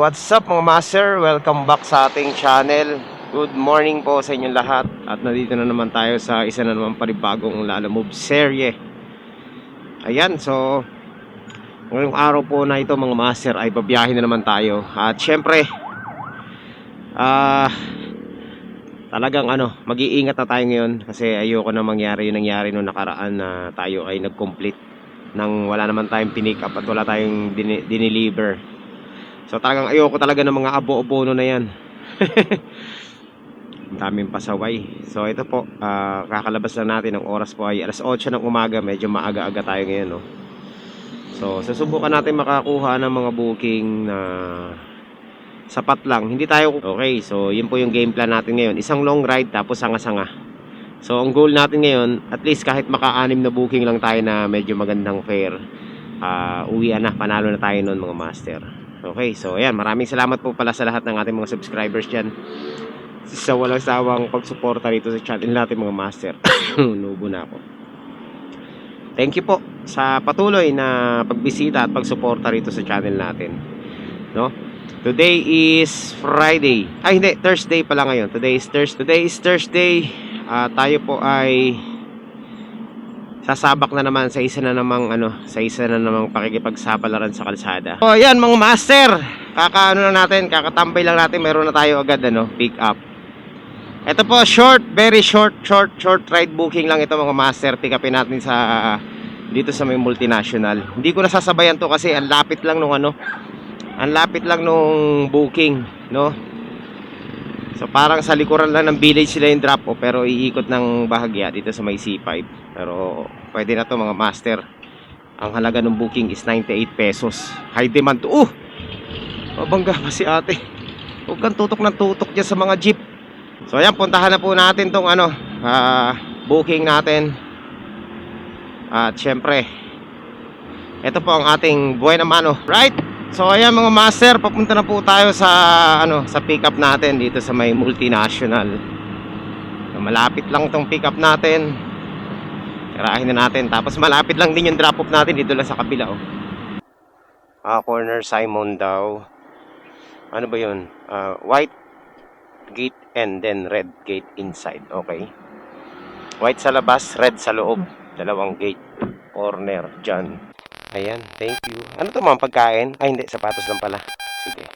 what's up mga master? Welcome back sa ating channel. Good morning po sa inyong lahat. At nandito na naman tayo sa isa na naman panibagong Lalamove serye. Ayan, so ngayong araw po na ito mga master ay babiyahin na naman tayo. At syempre talagang mag-iingat na tayo ngayon. Kasi ayoko na mangyari yung nangyari noong nakaraan na tayo ay nag-complete nang wala naman tayong pinick up at wala tayong dineliver. So talagang ayoko talaga ng mga abo-abono na yan. Ang daming pasaway. So ito po, kakalabas lang natin. Ang oras po ay alas 8 ng umaga. Medyo maaga-aga tayo ngayon, no? So susubukan natin makakuha ng mga booking na sapat lang. Hindi tayo okay. So yun po yung game plan natin ngayon. Isang long ride tapos sanga-sanga. So ang goal natin ngayon, at least kahit maka-6 na booking lang tayo na medyo magandang fare, uwian na, panalo na tayo nun mga master. Okay, so ayan, maraming salamat po pala sa lahat ng ating mga subscribers dyan sa walang sawang pagsuporta rito sa channel natin mga master. Nubo na ako. Thank you po sa patuloy na pagbisita at pagsuporta rito sa channel natin, no? Today is Friday. Ay hindi, Thursday pala ngayon. Today is Thursday. Tayo po ay sasabak na naman sa isa na namang pakikipagsapalaran sa kalsada. So ayan mga master, kakatambay lang natin, meron na tayo agad pick up. Ito po very short ride booking lang ito mga master. Pick upin natin dito sa may multinational. Hindi ko nasasabayan to kasi ang lapit lang nung booking, no? So parang sa likuran lang ng village sila yung drop off, pero iikot ng bahagya dito sa may C5. Pero pwede na to mga master. Ang halaga ng booking is 98 pesos. High demand to. Mabangga pa si ate. Huwag kang tutok ng tutok dyan sa mga jeep. So ayan, puntahan na po natin tong booking natin. At syempre ito po ang ating buhay na mano, right? So ayan mga master, papunta na po tayo sa pick up natin dito sa may multinational. Malapit lang tong pick up natin. Tirahin na natin. Tapos malapit lang din yung drop off natin dito lang sa kabila, corner Simon daw. Ano ba yun? White gate and then red gate inside. Okay. White sa labas, red sa loob. Dalawang gate. Corner dyan. Ayan, thank you. Ano to mga pagkain? Ay hindi, sapatos lang pala. Sige.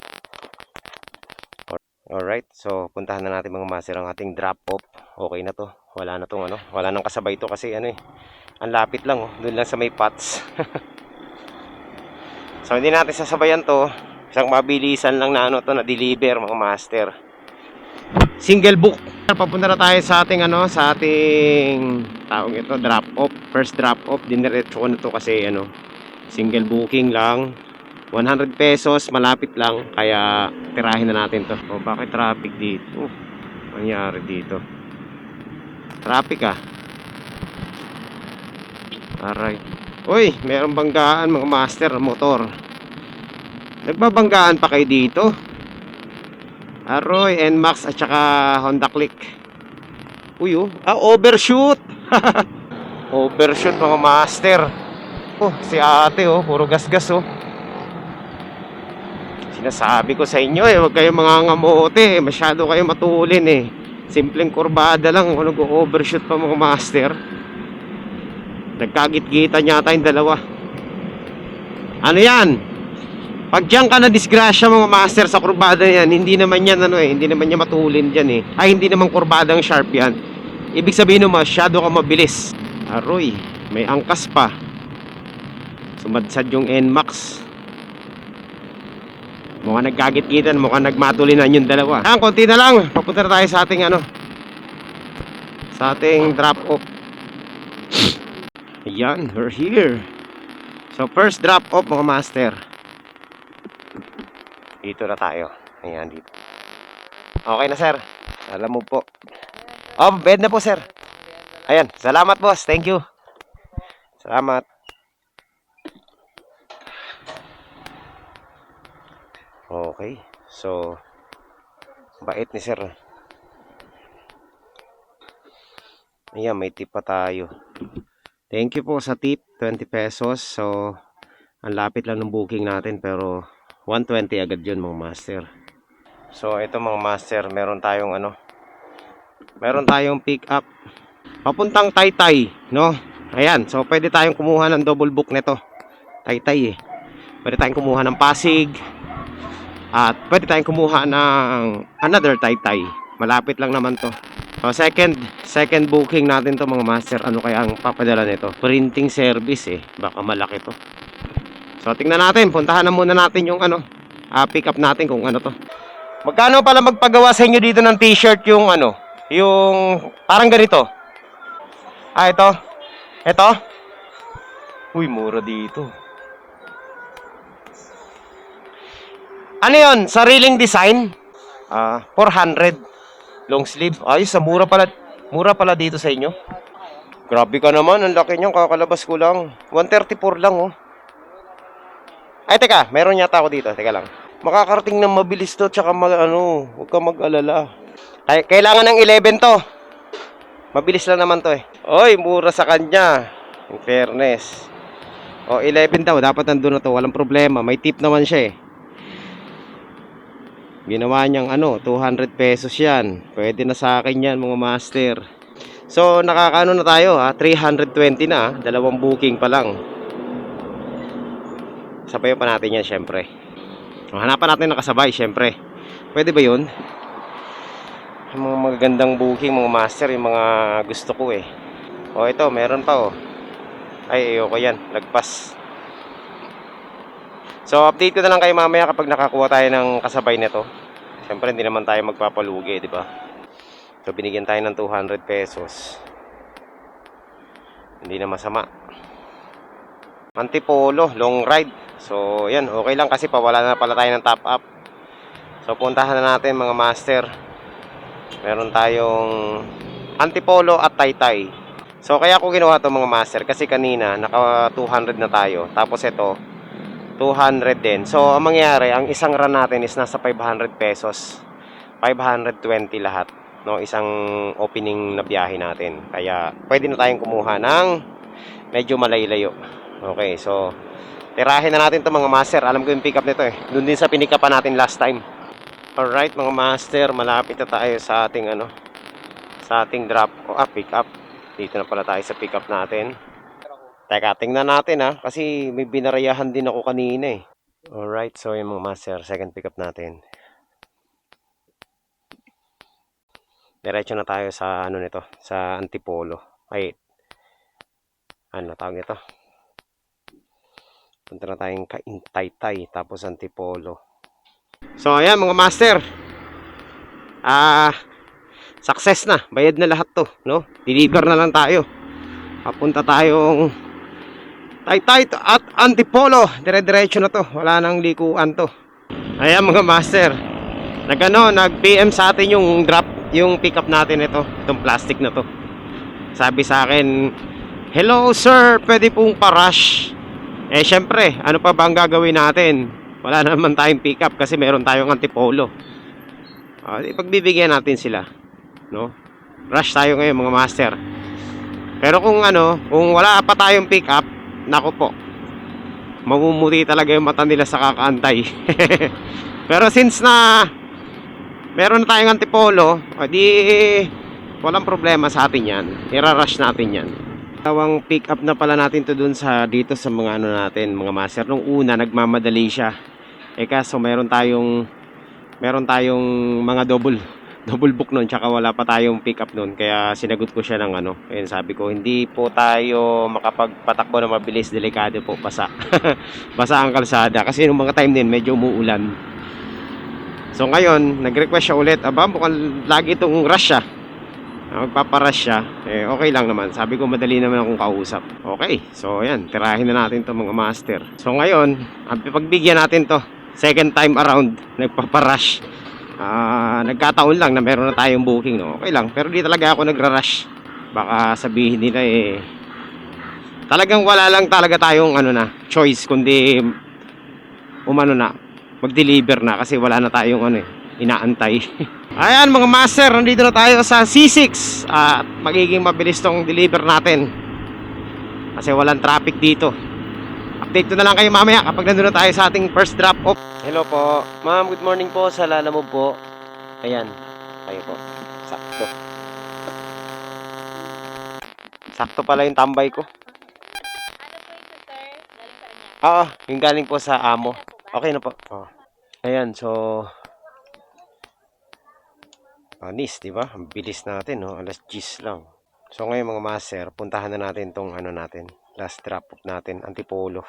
Alright, so puntahan na natin mga master ang ating drop off. Okay na to. Wala na tong wala nang kasabay to kasi ang lapit lang doon lang sa may pots. So hindi natin sasabayan to. Isang mabilisan lang na na deliver mga master. Single book. Papunta na tayo sa ating sa ating taong ito, drop off. First drop off, diniretso ko na to kasi single booking lang, 100 pesos, malapit lang, kaya tirahin na natin to. Bakit traffic dito? Nangyari dito? Traffic aray. Uy, mayroong banggaan mga master, motor. Nagbabanggaan pa kayo dito? Aroy, NMAX at saka Honda Click. Uy, overshoot. Overshoot mga master. Si ate puro gas-gas Sinasabi ko sa inyo huwag kayong mga ngamote, masyado kayo matulin Simpleng kurbada lang, nag-overshoot pa mga master. Nagkagit-gitan yata yung dalawa. Ano yan? Pag diyan ka na disgrasya mga master sa kurbada yan, hindi naman yan hindi naman yan matulin dyan Ay, hindi naman kurbadang sharp yan. Ibig sabihin masyado ka mabilis. Aroy, may angkas pa. Sumadsad yung NMAX. Mukhang nagkagit-gitan, mukhang nagmatulinan yung dalawa. Konti na lang, papunta na tayo sa ating sa ating drop off. Ayan, we're here. So first drop off mga master. Dito na tayo. Ayan, dito. Okay na sir. Alam mo po. Bed na po sir. Ayan, salamat boss, thank you. Salamat. Okay, so bait ni sir. Ayan, may tip pa tayo. Thank you po sa tip, 20 pesos. So ang lapit lang ng booking natin pero 120 agad yun mga master. So ito mga master, meron tayong pick up papuntang Taytay, no? Ayan, so pwede tayong kumuha ng double book nito. Taytay eh. Pwede tayong kumuha ng Pasig. At pwede tayong kumuha ng another Taytay. Malapit lang naman to. So second booking natin to mga master. Ano kaya ang papadala nito? Printing service eh. Baka malaki to. So tingnan natin, puntahan na muna natin yung pick up natin kung ano to. Magkano pala magpagawa sa inyo dito ng t-shirt yung yung parang ganito? Ito. Ito. Uy, mura dito. Ano yun? Sariling design? 400. Long sleeve. Ayos, mura pala dito sa inyo. Grabe ka naman, ang laki niyan, kakalabas ko lang. 134 lang oh. Ay, teka, meron yata ako dito. Teka lang. Makakarating ng mabilis to, tsaka huwag ka mag-alala. Ay, kailangan ng 11 to. Mabilis lang naman to eh. Oy, mura sa kanya. In fairness. 11 daw, dapat nandun na to. Walang problema, may tip naman siya eh. Ginawa niyang 200 pesos yan. Pwede na sa akin yan mga master. So, nakakaano na tayo 320 na. Dalawang booking pa lang. Sabayan pa natin yan syempre. Hanapan natin nakasabay syempre. Pwede ba yun? Yung mga magagandang booking mga master, yung mga gusto ko eh. Ito meron pa Ay ayoko yan, lagpas. So update ko na lang kayo mamaya kapag nakakuha tayo ng kasabay nito. Syempre hindi naman tayo magpapalugi, di ba? So binigyan tayo ng 200 pesos. Hindi na masama. Antipolo, long ride. So, yan, okay lang kasi pawala na pala tayo ng top up. So, puntahan na natin mga master. Meron tayong Antipolo at Taytay. So, kaya ko ginawa to mga master kasi kanina naka 200 na tayo. Tapos ito, 200 din. So, ang mangyayari, ang isang run natin is nasa 500 pesos. 520 lahat. No, isang opening na biyahe natin. Kaya, pwede na tayong kumuha ng medyo malaylayo. Okay, so tirahin na natin to mga master. Alam ko yung pick up nito eh. Doon din sa pinikapan natin last time. Alright mga master, malapit na tayo sa ating sa ating drop pick up. Dito na pala tayo sa pick up natin. Teka, tingnan natin kasi may binarayahan din ako kanina eh. Alright, so yung mga master, second pick up natin. Diretso na tayo sa nito, sa Antipolo. Ay, tawag ito? Punta na tayong Taytay, tapos Antipolo. So ayan mga master, success na, bayad na lahat to, no? Deliver na lang tayo. Papunta tayong Taytay at Antipolo. Dire-diretso na to, wala nang likuan to. Ayan mga master, nag-PM sa atin yung drop, yung pick up natin itong plastic na to. Sabi sa akin, hello sir, pwede pong pa-rush. Syempre, ano pa ba ang gagawin natin? Wala naman tayong pick up kasi meron tayong Antipolo. Pagbibigyan natin sila, no? Rush tayo ngayon mga master. Pero kung wala pa tayong pick up, nako po, mamumuti talaga yung mata nila sa kakaantay. Pero since na meron na tayong Antipolo, walang problema sa atin yan. Ira-rush natin yan. Tawang pick up na pala natin to dun dito sa mga natin, mga master. Nung una nagmamadali siya. Kaso meron tayong mga double book noon, tsaka wala pa tayong pick up noon. Kaya sinagot ko siya ng ayun, sabi ko, hindi po tayo makapagpatakbo na mabilis, delikado po, basa. Basa ang kalsada kasi nung mga time din medyo umuulan. So ngayon, nag-request siya ulit. Mukhang lagi itong rush siya. Magpaparush siya, okay lang naman. Sabi ko madali naman akong kausap. Okay, so ayan, tirahin na natin to mga master. So ngayon, pagbigyan natin to second time around, nagpaparush. Nagkataon lang na meron na tayong booking, no? Okay lang, pero di talaga ako nagra-rush. Baka sabihin nila talagang wala lang talaga tayong choice kundi mag-deliver na kasi wala na tayong inaantay. Ayan mga master, nandito na tayo sa C6 at magiging mabilis tong deliver natin kasi walang traffic dito. Update update ko na lang kayo mamaya kapag nandun na tayo sa ating first drop off. Hello po. Ma'am, good morning po sa Lalamove po. Ayan. Tayo po. Sakto. Sakto pala yung tambay ko. Oo, yung galing po sa amo. Okay na po. Oh. Ayan, so anis, di ba? Ang bilis natin, no? Alas 10 lang. So ngayon mga master, puntahan na natin tong ano natin, last drop off natin, Antipolo.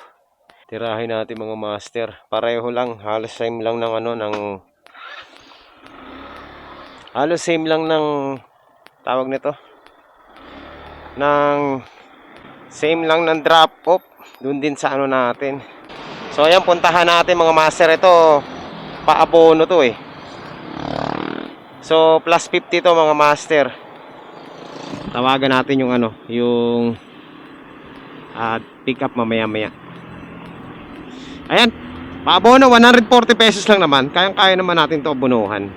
Tirahin natin mga master. Pareho lang, halos same lang ng ano, halos same lang ng tawag nito. Same lang ng drop off doon din sa ano natin. So ayan, puntahan natin mga master. Ito paabono to eh. So plus 50 to mga master. Tawagan natin yung ano, yung pick up mamaya. Ayan, paabono 140 pesos lang naman. Kaya naman natin to abonuhan.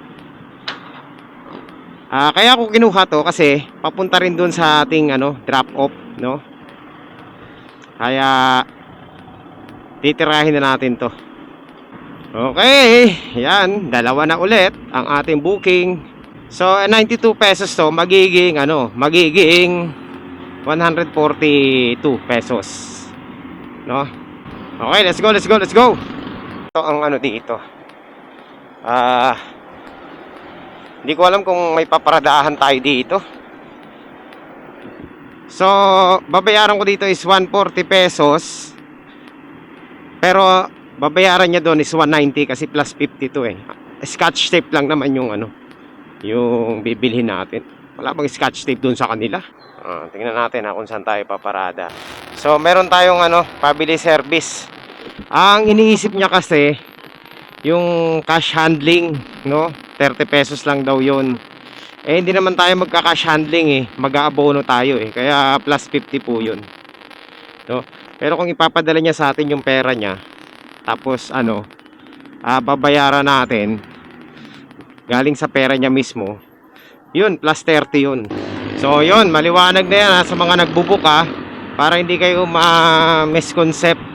Kaya ako kinuha to kasi papunta rin dun sa ating ano, drop off, no? Kaya titirahin na natin to. Okay, yan, dalawa na ulit ang ating booking. So 92 pesos to, magiging 142 pesos. No? Okay, let's go. Ito ang ano dito. Hindi ko alam kung may paparadahan tayo dito. So, babayaran ko dito is 140 pesos. Pero babayaran niya doon is 190 kasi plus 52 eh. Scotch tape lang naman yung ano, yung bibilhin natin. Wala bang scotch tape doon sa kanila? Tingnan natin kung saan tayo paparada. So, meron tayong ano, pabili service. Ang iniisip niya kasi yung cash handling, no? 30 pesos lang daw yun. Eh hindi naman tayo magka-cash handling eh, mag-aabono tayo eh, kaya plus 50 po yun, no? Pero kung ipapadala niya sa atin yung pera niya, tapos ano, babayaran natin galing sa pera niya mismo, yun, plus 30 yun. So yun, maliwanag na yan sa mga nagbubook para hindi kayo misconcept.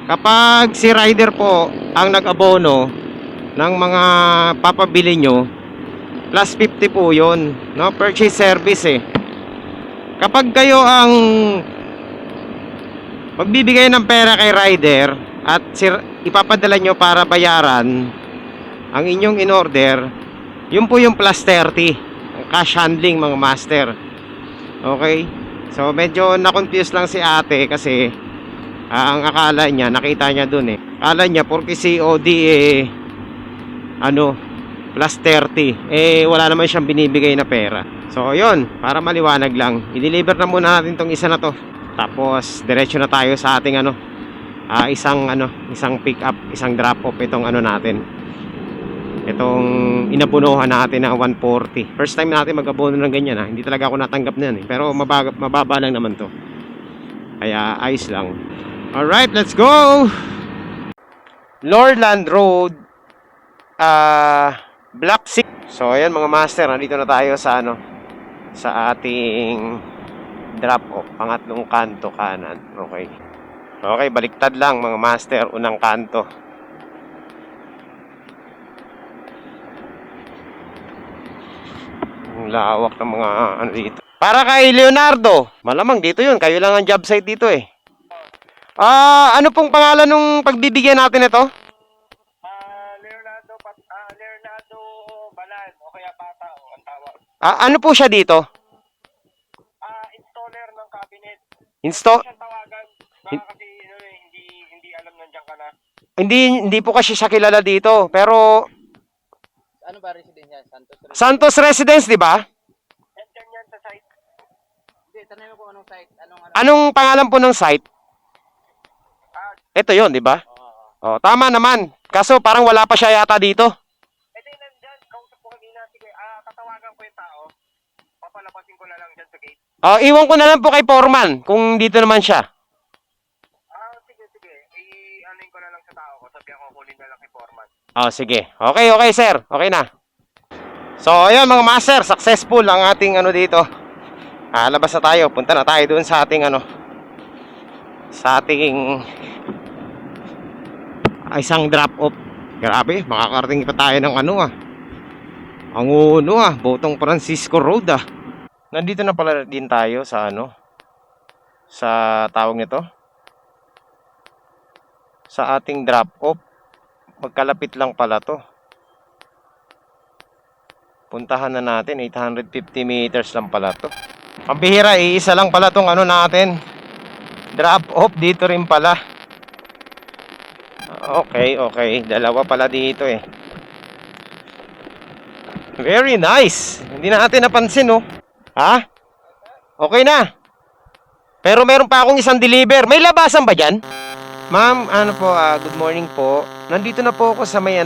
Kapag si rider po ang nag-abono ng mga papabili nyo, plus 50 po yun, no? Purchase service eh. Kapag kayo ang magbibigay ng pera kay rider at ipapadala nyo para bayaran ang inyong in-order, yun po yung plus 30, ang cash handling mga master. Okay, so medyo na-confuse lang si ate kasi ang akala niya, nakita niya dun eh, akala niya porque COD eh ano, plus 30 eh wala naman siyang binibigay na pera. So yun, para maliwanag lang, i-deliver na muna natin tong isa na to, tapos diretso na tayo sa ating ano, isang pick up, isang drop off itong ano natin, itong inabunuhan natin na 140. First time natin mag-abono ng ganyan hindi talaga ako natanggap na yan eh. Pero mababa lang naman to, kaya ayos lang. Alright, let's go! Lorland Road, Black 6. So ayan mga master, nandito na tayo sa ano, sa ating drop off, pangatlong kanto kanan. Okay, baliktad lang mga master, unang kanto. Ang lawak ng mga ano dito. Para kay Leonardo, malamang dito yun, kayo lang ang job site dito eh. Ano pong pangalan nung pagbibigyan natin ito? Leonardo Balan o kaya Bata ang tawag. Ano po siya dito? Installer ng cabinet. Install? Siya tawagan. Baka kasi hindi alam nandiyan ka na. Hindi po kasi siya kilala dito, pero ano ba residence yan? Santos Residence, di ba? Nandiyan yan sa site. Hindi, tanong ko anong site. Anong pangalan po ng site? Ito yon, di ba? Oh, tama naman. Kaso parang wala pa siya yata dito. Nandyan. Kausap ko kanina. Sige, tatawagan ko yung tao. Papalabasin ko na lang dyan sa gate. Iwan ko na lang po kay Foreman kung dito naman siya. Sige. Anuin ko na lang sa tao ko. Sabihan ko kunin na lang kay Foreman. Sige. Okay, sir. Okay na. So, ayun mga master, successful ang ating ano dito. Labas na tayo. Punta na tayo doon sa ating ano, sa ating isang drop off. Grabe, makakarating pa tayo ng ano ang uno Botong Francisco Road Nandito na pala din tayo sa ano, sa tawag nito, sa ating drop off. Magkalapit lang pala to. Puntahan na natin, 850 meters lang pala to. Pambihira, iisa lang pala tong ano natin, drop off dito rin pala. Okay, dalawa pala dito Very nice. Hindi natin napansin Okay na. Pero meron pa akong isang deliver. May labasan ba dyan? Ma'am, ano po, good morning po. Nandito na po ako sa may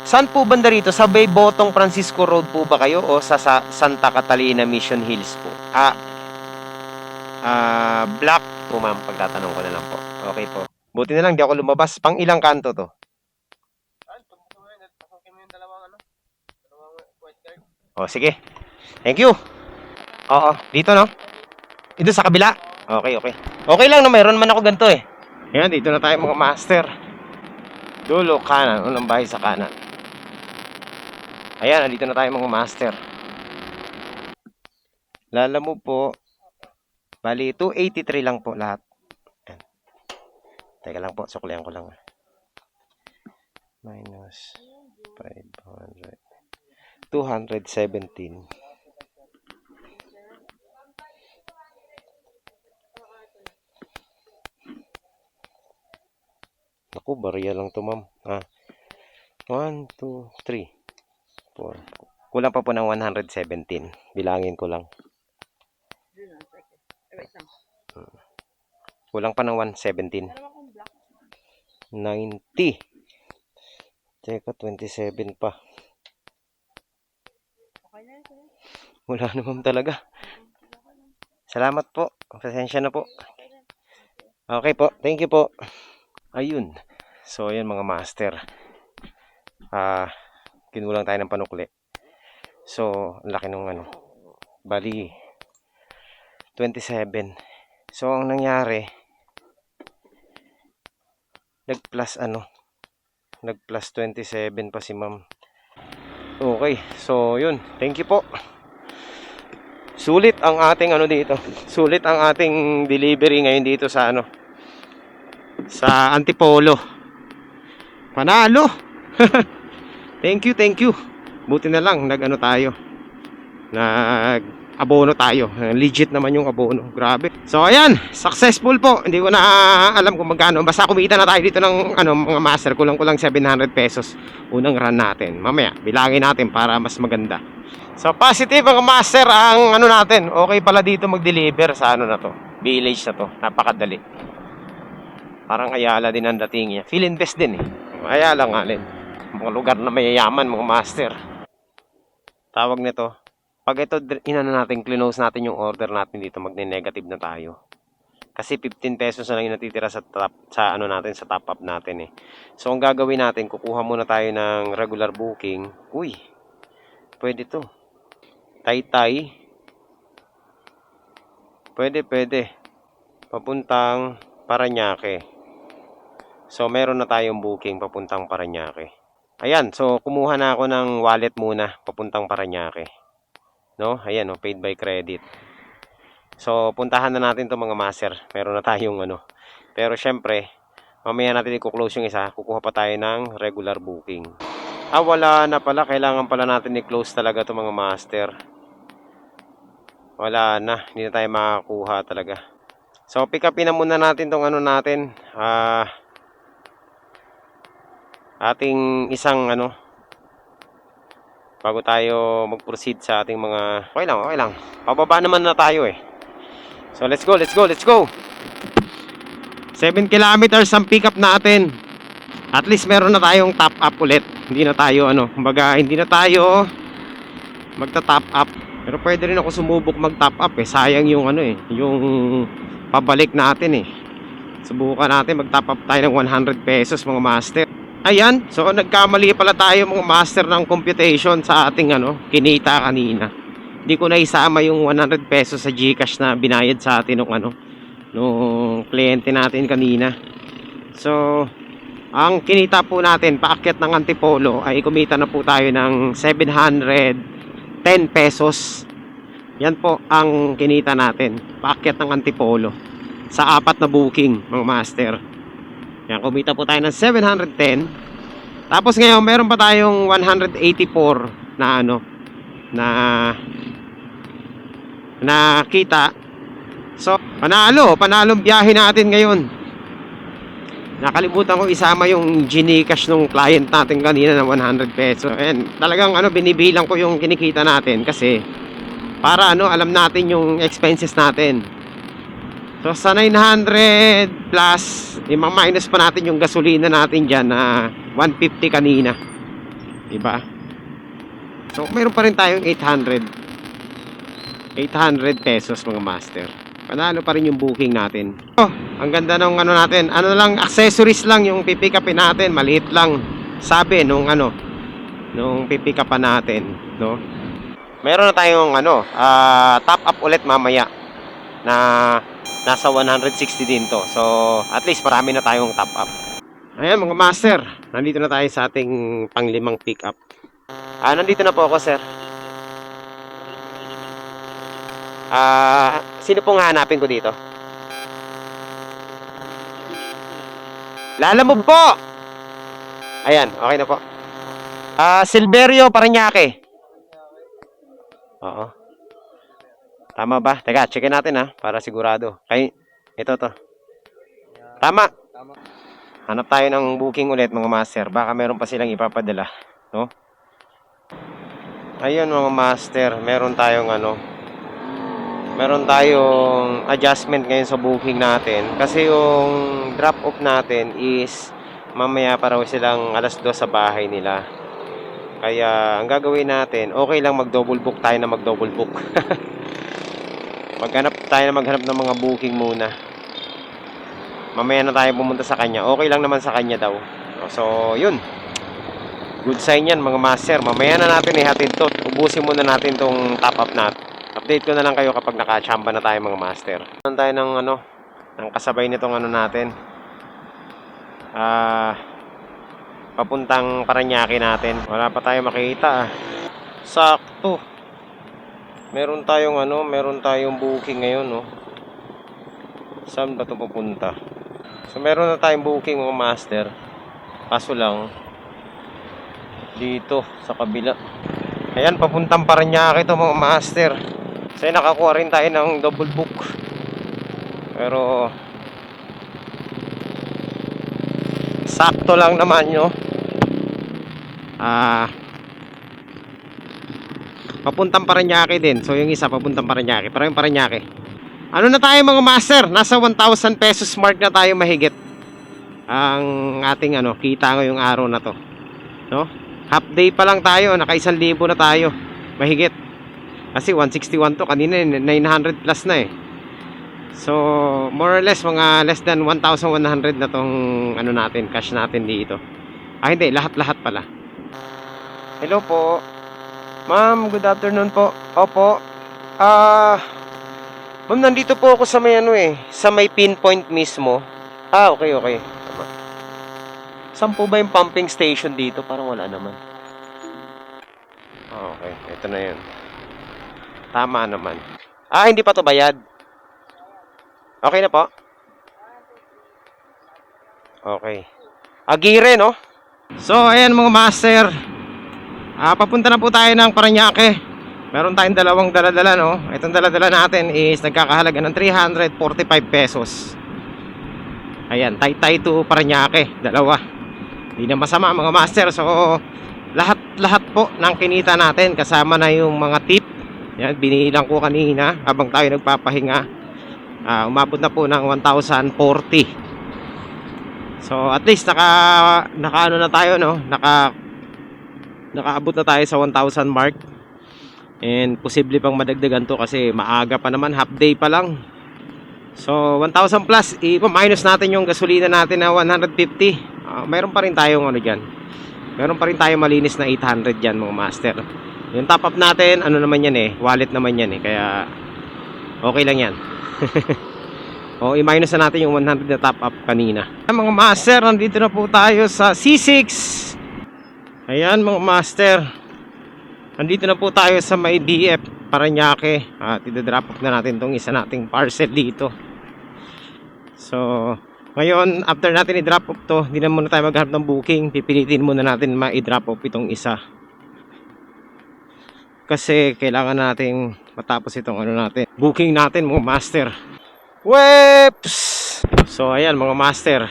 saan po banda rito? Sa Bay Botong Francisco Road po ba kayo o sa Santa Catalina Mission Hills po? Black po ma'am, pagtatanong ko na lang po. Okay po. Buti na lang di ako lumabas. Pang ilang kanto to? Oh, sige. Thank you. Oo, dito no? Dito sa kabila? Okay. Okay lang na mayroon man ako ganito Ayan, dito na tayo mga master. Dulo, kanan. Unang bahay sa kanan. Ayan, nandito na tayo mga master. Lala mo po. Bali, 283 lang po lahat. Ayan. Teka lang po, suklihan ko lang. Minus 500. 217. Naku, barya lang to ma'am. 1, 2, 3, 4. Kulang pa po ng 117. Bilangin ko lang. Kulang pa ng 117. 90. Teka, 27 pa. Wala naman talaga. Salamat po. Pasensya na po. Okay po. Thank you po. Ayun. So, ayan mga master. Kinulang tayo ng panukli. So, ang laki nung bali, 27. So, ang nangyari, nag-plus nag-plus 27 pa si ma'am. Okay. So, yun. Thank you po. Sulit ang ating dito. Sulit ang ating delivery ngayon dito sa sa Antipolo. Panalo. Thank you. Buti na lang tayo. Nag-abono tayo. Legit naman yung abono. Grabe. So ayan, successful po. Hindi ko na alam kung magkano. Basta kumita na tayo dito ng mga master. Kulang-kulang 700 pesos unang run natin. Mamaya, bilangin natin para mas maganda. So positive mga master ang natin. Okay pala dito mag-deliver sa na to. Village na to. Napakadali. Parang Ayala din ang dating niya. Feel invest din Ayala nga din. Mga lugar na mayayaman mga master. Tawag nito. Pag ito natin, close natin yung order natin dito, magne-negative na tayo. Kasi 15 pesos na lang yung natitira sa natin, sa top up natin So ang gagawin natin, kukuha muna tayo ng regular booking. Uy. Pwede to. Taytay. Pwede. Papuntang Parañaque. So, meron na tayong booking papuntang Parañaque. Ayan, so kumuha na ako ng wallet muna papuntang Parañaque. No? Ayan, paid by credit. So, puntahan na natin 'tong mga master. Meron na tayong Pero syempre, mamaya natin i-close yung isa. Kukuha pa tayo ng regular booking. Wala na pala. Kailangan pala natin i-close talaga 'tong mga master. Wala na. Hindi na tayo makakuha talaga. So, pick upin na muna natin 'tong natin. Ating isang bago tayo mag-proceed sa ating mga okay lang. Pababa naman na tayo So let's go. 7 kilometers ang pick up natin. At least meron na tayong top up ulit. Hindi na tayo kumbaga hindi na tayo magta-top up. Pero pwede rin ako sumubok mag-top up Sayang yung yung pabalik natin Subukan natin mag-top up tayo ng 100 pesos mga master. Ayan, so nagkamali pala tayo mga master ng computation sa ating kinita kanina. Hindi ko na isama yung 100 pesos sa GCash na binayad sa atin nung kliyente natin kanina. So, ang kinita po natin paakyat ng Antipolo ay kumita na po tayo ng 710 pesos. Yan po ang kinita natin paakyat ng Antipolo sa 4 na booking, mga master. Yan, kumita po tayo ng 710. Tapos ngayon meron pa tayong 184 na na kita. So, panalong biyahe natin ngayon. Nakalimutan ko isama yung Gcash nung client natin kanina ng 100 pesos. Ayan, talagang binibilang ko yung kinikita natin kasi para alam natin yung expenses natin. So sa 900 plus, i-minus pa natin yung gasolina natin dyan na 150 kanina. Diba? So meron pa rin tayong 800 pesos, mga master. Panalo pa rin yung booking natin. Oh, ang ganda ng natin. Lang, accessories lang yung pipick upin natin. Maliit lang. Sabi nung nung pipick upan natin, no? Meron na tayong top up ulit mamaya na nasa 160 din to. So, at least marami na tayong top up. Ayan, mga master. Nandito na tayo sa ating pang-5 pick up. Nandito na po ako, sir. Sino pong hahanapin ko dito? Lalamove po! Ayan, okay na po. Silverio Parañaque. Oo. Tama ba? Teka, checkin natin para sigurado. Ito to. Tama. Hanap tayo ng booking ulit, mga master. Baka meron pa silang ipapadala, no? Ayun, mga master, meron tayong adjustment ngayon sa booking natin. Kasi yung drop off natin is mamaya pa raw silang 2:00 sa bahay nila. Kaya ang gagawin natin, okay lang mag-double book tayo na mag-double book. Maghanap ng mga booking muna. Mamaya na tayo pumunta sa kanya. Okay lang naman sa kanya daw. So, yun. Good sign yan, mga master. Mamaya na natin ihatid to. Ubusin muna natin tong top up natin. Update ko na lang kayo kapag nakachamba na tayo, mga master. Ano tayo ng kasabay nitong natin. Papuntang Parañaque natin. Wala pa tayo makita. Sakto. Meron tayong booking ngayon, no. Saan ba 'to pupunta? So meron na tayong booking, mga master. Kaso lang dito sa kabila. Ayan, papuntang Parañaque 'to, mga master. So nakakuha rin tayo ng double book. Pero sakto lang naman, no. Papuntang Parañaque din. So yung isa papuntang Parañaque. Pero yung Parañaque, na tayo, mga master? Nasa 1,000 pesos mark na tayo mahigit. Ang ating kita ngayong araw na to, no? Half day pa lang tayo, naka 1,000 na tayo mahigit. Kasi 161 to, kanina 900 plus na eh. So more or less mga less than 1,100 na tong natin, cash natin dito. Hindi, lahat pala. Hello po. Ma'am, good afternoon po. Opo. Ma'am, nandito po ako sa may sa may pinpoint mismo. Okay. Tama. Saan po ba yung pumping station dito? Parang wala naman. Okay, ito na yun. Tama naman. Hindi pa to bayad. Okay na po? Okay. Agire, no? So, ayan, mga master. Papunta na po tayo ng Parañaque. Meron tayong dalawang daladala, no? Itong daladala natin is nagkakahalaga ng 345 pesos. Ayan, Taytay to Parañaque. Dalawa. Hindi na masama, mga master. So, lahat po ng kinita natin. Kasama na yung mga tip. Yan, binilang ko kanina habang tayo nagpapahinga. Umabot na po ng 1,040. So at least naka na tayo, no? Nakaabot na tayo sa 1,000 mark. And posible pang madagdagan to kasi maaga pa naman, half day pa lang. So 1,000 plus, i-minus natin yung gasolina natin na 150. Mayroon pa rin tayong diyan. Meron pa rin tayong malinis na 800 diyan, mga master. Yung top up natin, naman yan wallet naman yan kaya okay lang yan. O i-minus na natin yung 100 na top up kanina. Mga master, nandito na po tayo sa C6. Ayan mga master, nandito na po tayo sa may BF Parañaque. At i-drop off na natin tong isa nating parcel dito. So ngayon, after natin i-drop off to, hindi na muna tayo maghanap ng booking. Pipilitin muna natin ma-i-drop off itong isa. Kasi kailangan nating matapos itong ano natin, booking natin mga master. Weps! So ayan mga master,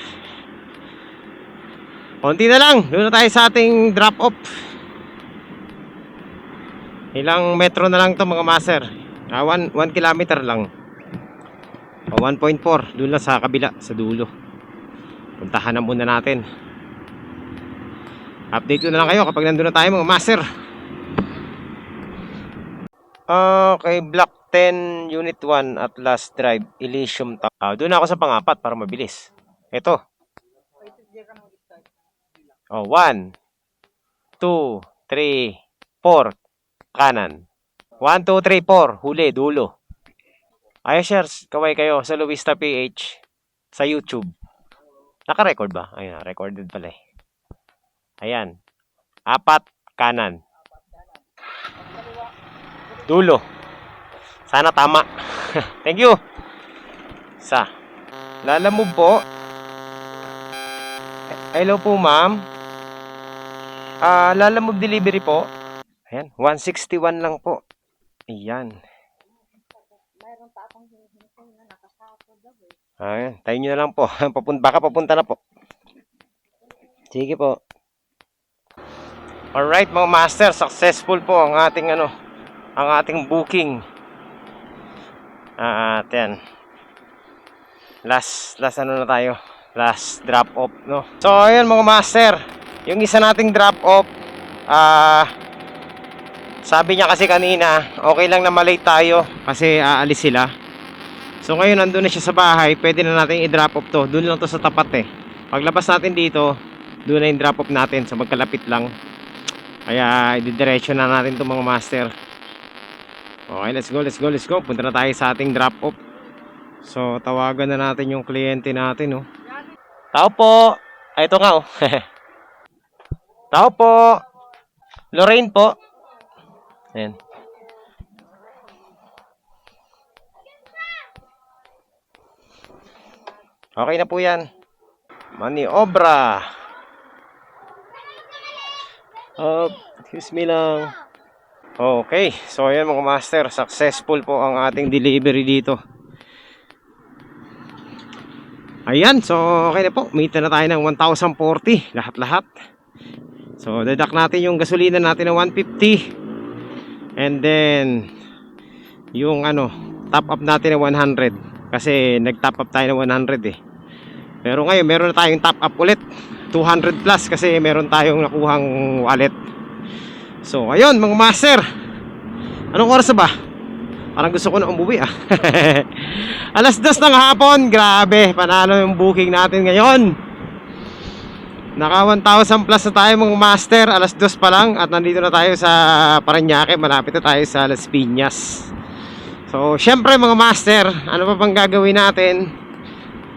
konti na lang, doon na tayo sa ating drop off. Ilang metro na lang to mga master, 1 kilometer lang o 1.4, doon lang sa kabila, sa dulo. Puntahan na muna natin. Update ko na lang kayo kapag nandun na tayo mga master. Okay, block 10, unit 1, Atlas Drive, Elysium Town. Doon ako sa pang-apat para mabilis. Ito. Oh, 1, 2, 3, 4. Kanan. 1, 2, 3, 4. Huli, dulo. Ay, shares, kaway kayo sa Luista PH sa YouTube. Naka-record ba? Ayun, recorded pala eh. Ayan. 4, kanan. Dulo. Sana tama. Thank you. Lalamove po. Hello po, ma'am. Lalamove delivery po. Ayan, 161 lang po. Ayan. Ayan, tayo nyo na lang po. Baka papunta na po. Sige po. Alright mga master, successful po ang ating ang ating booking. At yan. Last ano na tayo? Last drop off, no? So ayun mga master, yung isa nating drop off, sabi niya kasi kanina, okay lang na malate tayo kasi aalis sila. So ngayon nandun na siya sa bahay, pwede na natin i-drop off to. Doon lang to sa tapat eh. Paglabas natin dito, doon na yung drop off natin, sa magkalapit lang. Kaya i-diretso na natin to mga master. Okay, let's go. Punta na tayo sa ating drop off. So tawagan na natin yung kliyente natin, no. Tao po. Ay, ito nga, oh. Tao po. Lorraine po. Ayan. Okay na po yan. Maniobra. Excuse me lang. Okay, so ayan mga master, successful po ang ating delivery dito. Ayan, so okay na po. Meet na tayo ng 1,040 lahat-lahat. So deduct natin yung gasolina natin ng 150. And then yung top up natin ng 100. Kasi nag-top up tayo ng 100 eh. Pero ngayon meron na tayong top up ulit 200 plus kasi meron tayong nakuhang wallet. So ayun mga master, anong oras na ba? Parang gusto ko na umuwi ah. 2:00 ng hapon. Grabe, panalo yung booking natin ngayon. Naka 1,000 plus na tayo mga master. 2:00 pa lang at nandito na tayo sa Parañaque. Malapit na tayo sa Las Piñas. So syempre mga master, ano pa bang gagawin natin?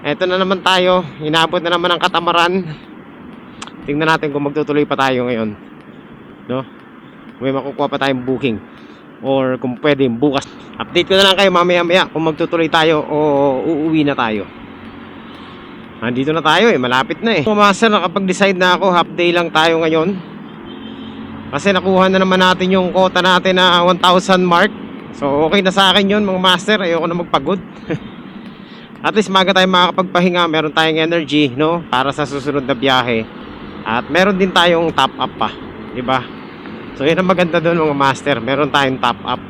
Eto na naman tayo, inabot na naman ang katamaran. Tingnan natin kung magtutuloy pa tayo ngayon, no? May makukuha pa tayong booking or kung pwede bukas. Update ko na lang kayo mamaya kung magtutuloy tayo o uuwi na tayo. Nandito na tayo eh, malapit na eh. Mga master, nakapag-decide na ako, half day lang tayo ngayon. Kasi nakuha na naman natin yung quota natin na 1,000 mark. So okay na sa akin yun mga master, ayoko na magpagod. At least maga tayo makakapagpahinga, meron tayong energy, no, para sa susunod na biyahe. At meron din tayong top up pa, di ba? So yun ang maganda doon mga master, meron tayong top up.